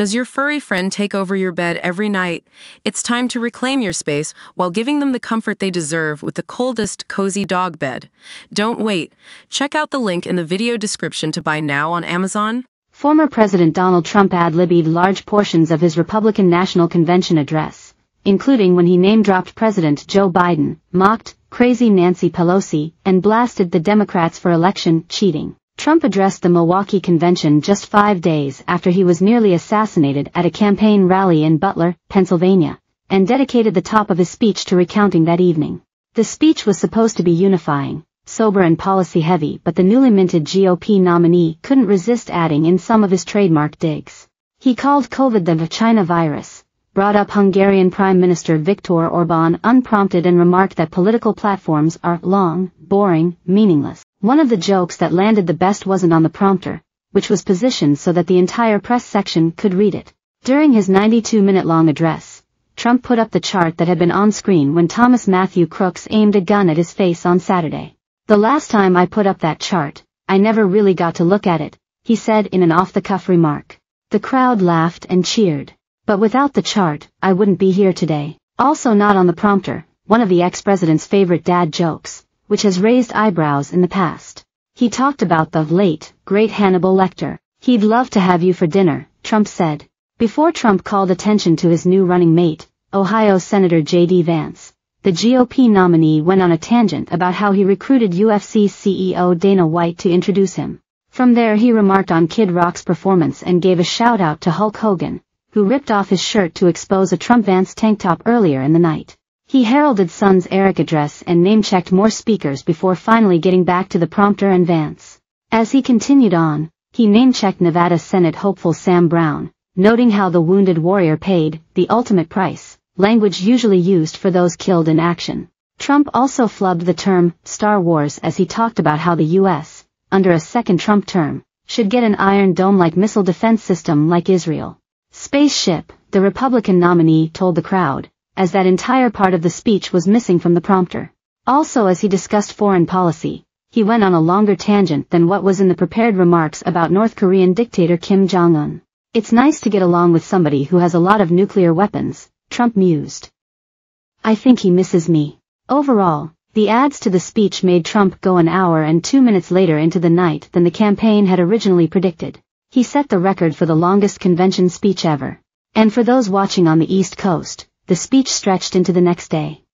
Does your furry friend take over your bed every night? It's time to reclaim your space while giving them the comfort they deserve with the coldest, cozy dog bed. Don't wait. Check out the link in the video description to buy now on Amazon. Former President Donald Trump ad-libbed large portions of his Republican National Convention address, including when he name-dropped President Joe Biden, mocked crazy Nancy Pelosi, and blasted the Democrats for election cheating. Trump addressed the Milwaukee convention just 5 days after he was nearly assassinated at a campaign rally in Butler, Pennsylvania, and dedicated the top of his speech to recounting that evening. The speech was supposed to be unifying, sober and policy-heavy, but the newly minted GOP nominee couldn't resist adding in some of his trademark digs. He called COVID the China virus, brought up Hungarian Prime Minister Viktor Orbán unprompted, and remarked that political platforms are long, boring, meaningless. One of the jokes that landed the best wasn't on the prompter, which was positioned so that the entire press section could read it. During his 92-minute-long address, Trump put up the chart that had been on screen when Thomas Matthew Crooks aimed a gun at his face on Saturday. "The last time I put up that chart, I never really got to look at it," he said in an off-the-cuff remark. The crowd laughed and cheered. "But without the chart, I wouldn't be here today." Also not on the prompter, one of the ex-president's favorite dad jokes, which has raised eyebrows in the past. He talked about the late, great Hannibal Lecter. "He'd love to have you for dinner," Trump said. Before Trump called attention to his new running mate, Ohio Senator J.D. Vance, the GOP nominee went on a tangent about how he recruited UFC CEO Dana White to introduce him. From there he remarked on Kid Rock's performance and gave a shout-out to Hulk Hogan, who ripped off his shirt to expose a Trump-Vance tank top earlier in the night. He heralded Son's Eric address and name-checked more speakers before finally getting back to the prompter and Vance. As he continued on, he name-checked Nevada Senate hopeful Sam Brown, noting how the wounded warrior paid the ultimate price, language usually used for those killed in action. Trump also flubbed the term Star Wars as he talked about how the U.S., under a second Trump term, should get an Iron Dome-like missile defense system like Israel. "Spaceship," the Republican nominee told the crowd, as that entire part of the speech was missing from the prompter. Also, as he discussed foreign policy, he went on a longer tangent than what was in the prepared remarks about North Korean dictator Kim Jong-un. "It's nice to get along with somebody who has a lot of nuclear weapons," Trump mused. "I think he misses me." Overall, the ads to the speech made Trump go an hour and 2 minutes later into the night than the campaign had originally predicted. He set the record for the longest convention speech ever. And for those watching on the East Coast, the speech stretched into the next day.